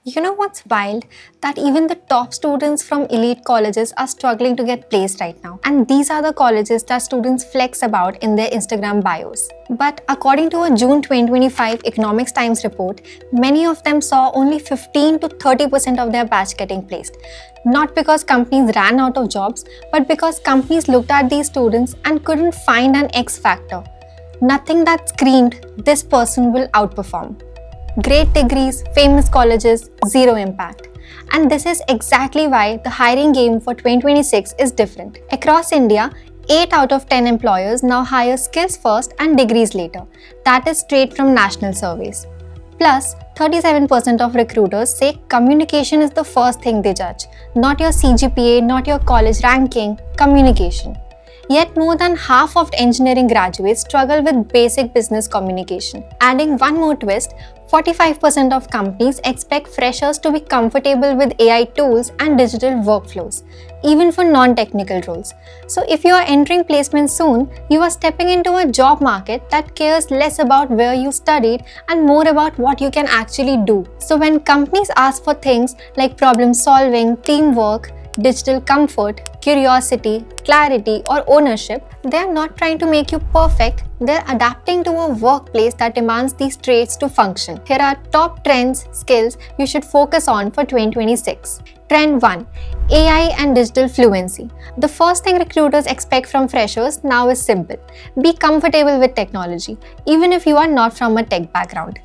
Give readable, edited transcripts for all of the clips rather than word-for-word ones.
You know what's wild? That even the top students from elite colleges are struggling to get placed right now. And these are the colleges that students flex about in their Instagram bios. But according to a June 2025 Economics Times report, many of them saw only 15 to 30% of their batch getting placed. Not because companies ran out of jobs, but because companies looked at these students and couldn't find an X factor. Nothing that screamed, this person will outperform. Great degrees, famous colleges, zero impact. And this is exactly why the hiring game for 2026 is different. Across India, 8 out of 10 employers now hire skills first and degrees later. That is straight from national surveys. Plus, 37% of recruiters say communication is the first thing they judge. Not your CGPA, not your college ranking, communication. Yet more than half of engineering graduates struggle with basic business communication. Adding one more twist, 45% of companies expect freshers to be comfortable with AI tools and digital workflows, even for non-technical roles. So if you are entering placement soon, you are stepping into a job market that cares less about where you studied and more about what you can actually do. So when companies ask for things like problem solving, teamwork, digital comfort, curiosity, clarity, or ownership, they are not trying to make you perfect, they're adapting to a workplace that demands these traits to function. Here are top trends, skills you should focus on for 2026. Trend 1. AI and digital fluency. The first thing recruiters expect from freshers now is simple. Be comfortable with technology, even if you are not from a tech background.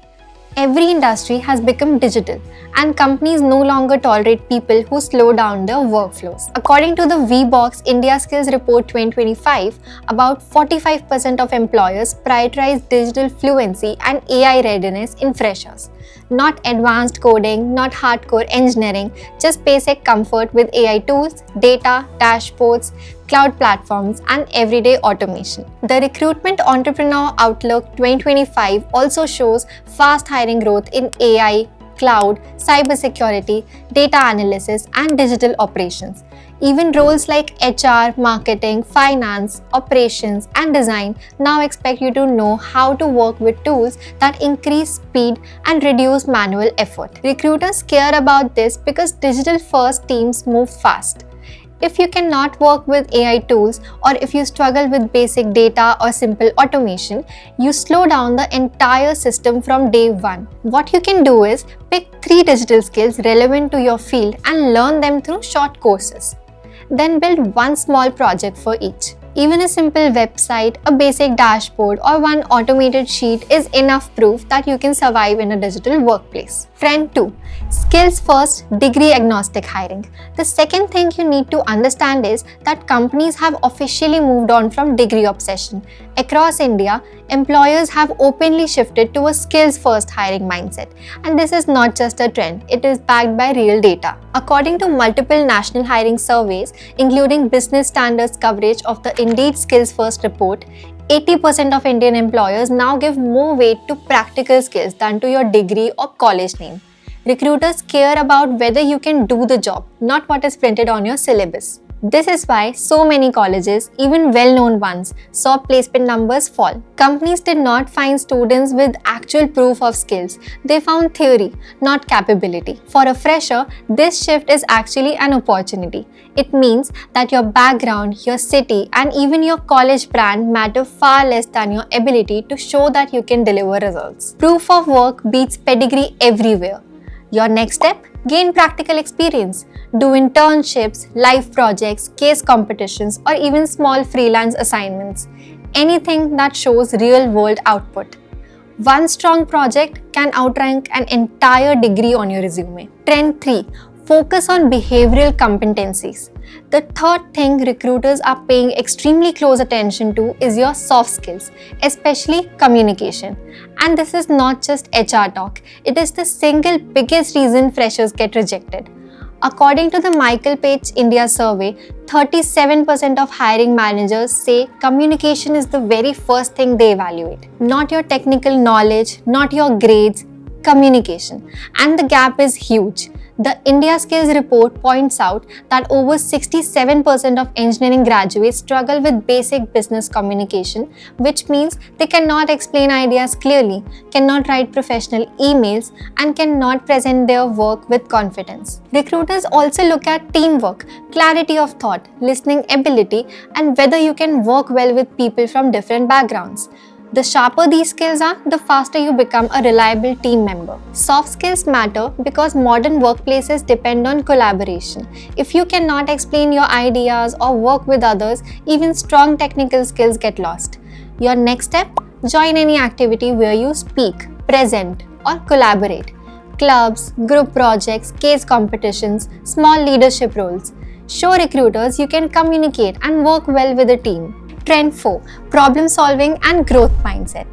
Every industry has become digital, and companies no longer tolerate people who slow down their workflows. According to the VBox India Skills Report 2025, about 45% of employers prioritize digital fluency and AI readiness in freshers. Not advanced coding, not hardcore engineering, just basic comfort with AI tools, data, dashboards, cloud platforms, and everyday automation. The Recruitment Entrepreneur Outlook 2025 also shows fast hiring growth in AI, cloud, cybersecurity, data analysis, and digital operations. Even roles like HR, marketing, finance, operations, and design now expect you to know how to work with tools that increase speed and reduce manual effort. Recruiters care about this because digital-first teams move fast. If you cannot work with AI tools, or if you struggle with basic data or simple automation, you slow down the entire system from day one. What you can do is pick 3 digital skills relevant to your field and learn them through short courses. Then build one small project for each. Even a simple website, a basic dashboard, or one automated sheet is enough proof that you can survive in a digital workplace. Trend 2. Skills first, degree agnostic hiring. The second thing you need to understand is that companies have officially moved on from degree obsession. Across India, employers have openly shifted to a skills first hiring mindset. And this is not just a trend, it is backed by real data. According to multiple national hiring surveys, including Business Standards coverage of the Indeed Skills First report, 80% of Indian employers now give more weight to practical skills than to your degree or college name. Recruiters care about whether you can do the job, not what is printed on your syllabus. This is why so many colleges, even well-known ones, saw placement numbers fall. Companies did not find students with actual proof of skills. They found theory, not capability. For a fresher, this shift is actually an opportunity. It means that your background, your city, and even your college brand matter far less than your ability to show that you can deliver results. Proof of work beats pedigree everywhere. Your next step? Gain practical experience. Do internships, live projects, case competitions, or even small freelance assignments. Anything that shows real-world output. One strong project can outrank an entire degree on your resume. Trend 3. Focus on behavioral competencies. The third thing recruiters are paying extremely close attention to is your soft skills, especially communication. And this is not just HR talk, it is the single biggest reason freshers get rejected. According to the Michael Page India survey, 37% of hiring managers say communication is the very first thing they evaluate. Not your technical knowledge, not your grades, communication. And the gap is huge. The India Skills report points out that over 67% of engineering graduates struggle with basic business communication, which means they cannot explain ideas clearly, cannot write professional emails, and cannot present their work with confidence. Recruiters also look at teamwork, clarity of thought, listening ability, and whether you can work well with people from different backgrounds. The sharper these skills are, the faster you become a reliable team member. Soft skills matter because modern workplaces depend on collaboration. If you cannot explain your ideas or work with others, even strong technical skills get lost. Your next step? Join any activity where you speak, present, or collaborate. Clubs, group projects, case competitions, small leadership roles. Show recruiters you can communicate and work well with a team. Trend 4. Problem solving and growth mindset.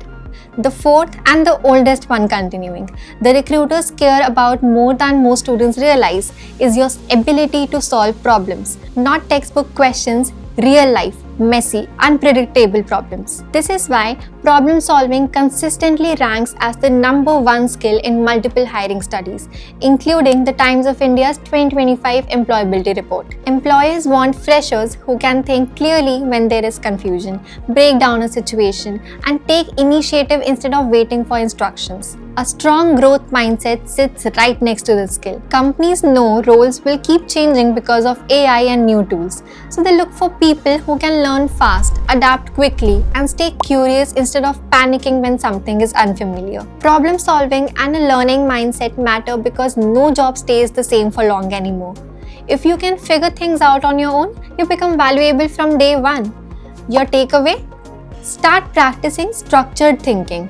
The fourth and the oldest one continuing. The recruiters care about more than most students realize is your ability to solve problems, not textbook questions, real life, messy, unpredictable problems. This is why problem solving consistently ranks as the #1 skill in multiple hiring studies, including the Times of India's 2025 Employability Report. Employers want freshers who can think clearly when there is confusion, break down a situation, and take initiative instead of waiting for instructions. A strong growth mindset sits right next to this skill. Companies know roles will keep changing because of AI and new tools, so they look for people who can learn fast, adapt quickly, and stay curious instead of panicking when something is unfamiliar. Problem solving and a learning mindset matter because no job stays the same for long anymore. If you can figure things out on your own, you become valuable from day one. Your takeaway? Start practicing structured thinking.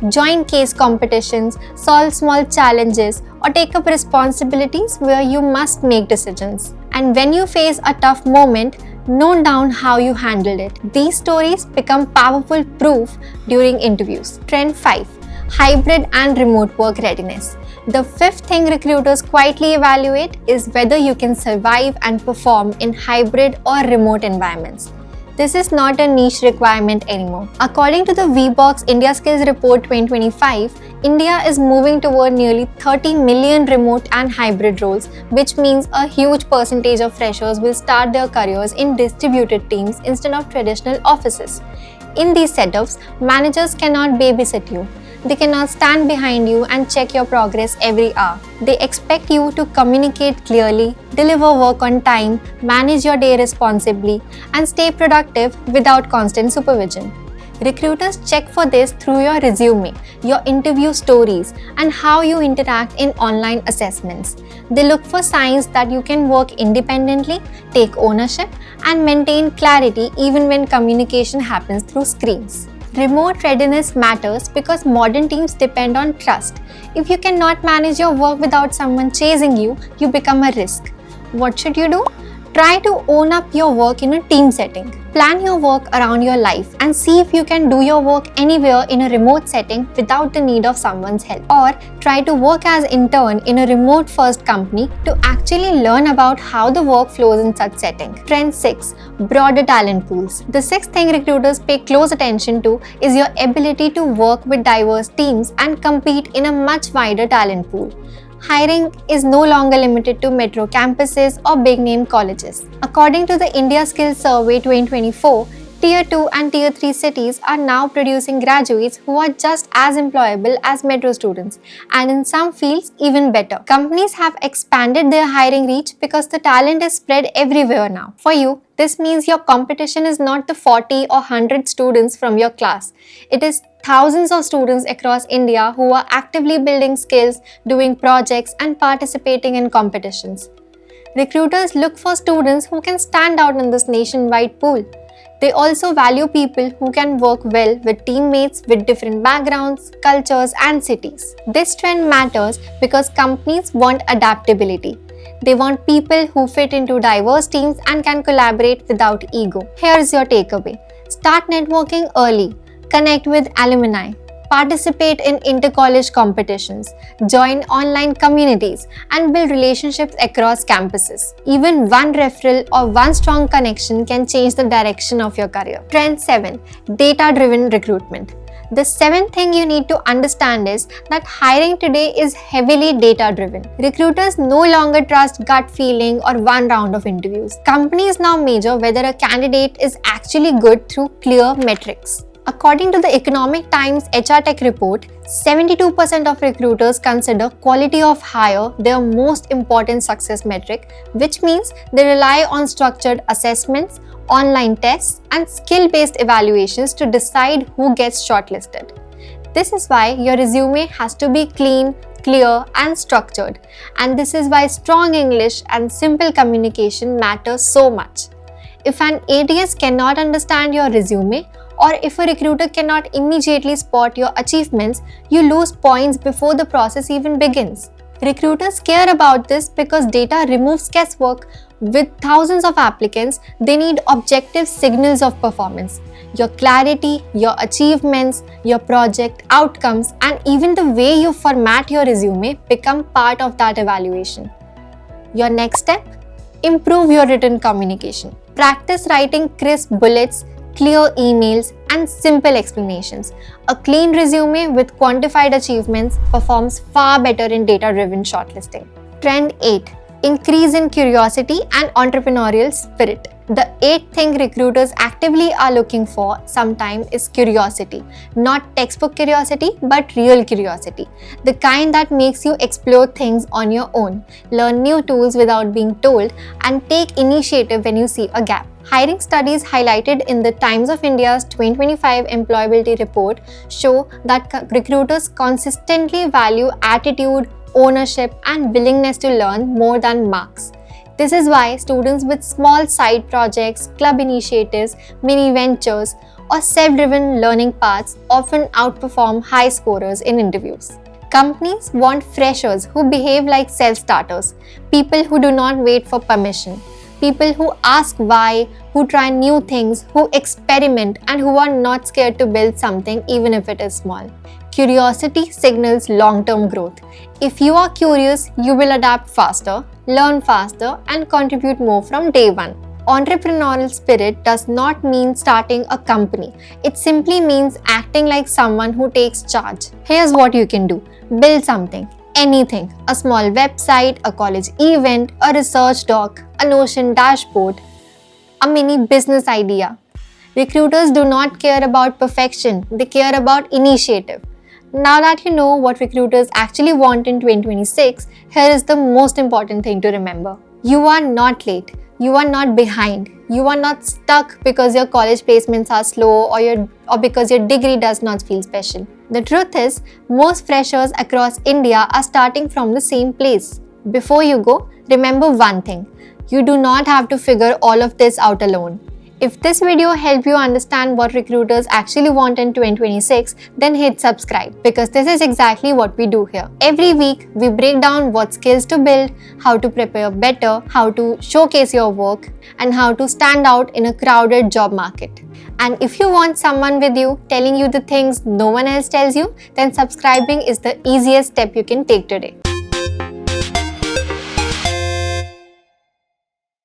Join case competitions, solve small challenges, or take up responsibilities where you must make decisions. And when you face a tough moment, note down how you handled it. These stories become powerful proof during interviews. Trend 5. Hybrid and remote work readiness. The fifth thing recruiters quietly evaluate is whether you can survive and perform in hybrid or remote environments. This is not a niche requirement anymore. According to the VBox India Skills Report 2025, India is moving toward nearly 30 million remote and hybrid roles, which means a huge percentage of freshers will start their careers in distributed teams instead of traditional offices. In these setups, managers cannot babysit you. They cannot stand behind you and check your progress every hour. They expect you to communicate clearly, deliver work on time, manage your day responsibly, and stay productive without constant supervision. Recruiters check for this through your resume, your interview stories, and how you interact in online assessments. They look for signs that you can work independently, take ownership, and maintain clarity even when communication happens through screens. Remote readiness matters because modern teams depend on trust. If you cannot manage your work without someone chasing you, you become a risk. What should you do? Try to own up your work in a team setting. Plan your work around your life and see if you can do your work anywhere in a remote setting without the need of someone's help. Or try to work as intern in a remote first company to actually learn about how the work flows in such setting. Trend 6. Broader talent pools. The sixth thing recruiters pay close attention to is your ability to work with diverse teams and compete in a much wider talent pool. Hiring is no longer limited to metro campuses or big-name colleges. According to the India Skills Survey 2024, Tier 2 and Tier 3 cities are now producing graduates who are just as employable as metro students, and in some fields even better. Companies have expanded their hiring reach because the talent is spread everywhere now. For you, this means your competition is not the 40 or 100 students from your class. It is thousands of students across India who are actively building skills, doing projects, and participating in competitions. Recruiters look for students who can stand out in this nationwide pool. They also value people who can work well with teammates with different backgrounds, cultures, and cities. This trend matters because companies want adaptability. They want people who fit into diverse teams and can collaborate without ego. Here's your takeaway. Start networking early. Connect with alumni, participate in inter-college competitions, join online communities, and build relationships across campuses. Even one referral or one strong connection can change the direction of your career. Trend 7. Data-driven recruitment. The seventh thing you need to understand is that hiring today is heavily data driven. Recruiters no longer trust gut feeling or one round of interviews. Companies now measure whether a candidate is actually good through clear metrics. According to the Economic Times HR Tech report, 72% of recruiters consider quality of hire their most important success metric, which means they rely on structured assessments, online tests, and skill-based evaluations to decide who gets shortlisted. This is why your resume has to be clean, clear, and structured. And this is why strong English and simple communication matter so much. If an ATS cannot understand your resume, or if a recruiter cannot immediately spot your achievements, you lose points before the process even begins. Recruiters care about this because data removes guesswork. With thousands of applicants, they need objective signals of performance. Your clarity, your achievements, your project outcomes, and even the way you format your resume become part of that evaluation. Your next step? Improve your written communication. Practice writing crisp bullets, clear emails, and simple explanations. A clean resume with quantified achievements performs far better in data-driven shortlisting. Trend 8. Increase in curiosity and entrepreneurial spirit. The eighth thing recruiters actively are looking for sometimes is curiosity. Not textbook curiosity, but real curiosity. The kind that makes you explore things on your own, learn new tools without being told, and take initiative when you see a gap. Hiring studies highlighted in the Times of India's 2025 Employability Report show that recruiters consistently value attitude, ownership, and willingness to learn more than marks. This is why students with small side projects, club initiatives, mini ventures, or self-driven learning paths often outperform high scorers in interviews. Companies want freshers who behave like self-starters, people who do not wait for permission, people who ask why, who try new things, who experiment, and who are not scared to build something even if it is small. Curiosity signals long-term growth. If you are curious, you will adapt faster, learn faster, and contribute more from day one. Entrepreneurial spirit does not mean starting a company. It simply means acting like someone who takes charge. Here's what you can do. Build something. Anything. A small website, a college event, a research doc, a Notion dashboard, a mini business idea. Recruiters do not care about perfection. They care about initiative. Now that you know what recruiters actually want in 2026, here is the most important thing to remember. You are not late. You are not behind. You are not stuck because your college placements are slow or because your degree does not feel special. The truth is, most freshers across India are starting from the same place. Before you go, remember one thing. You do not have to figure all of this out alone. If this video helped you understand what recruiters actually want in 2026, then hit subscribe because this is exactly what we do here. Every week, we break down what skills to build, how to prepare better, how to showcase your work, and how to stand out in a crowded job market. And if you want someone with you telling you the things no one else tells you, then subscribing is the easiest step you can take today.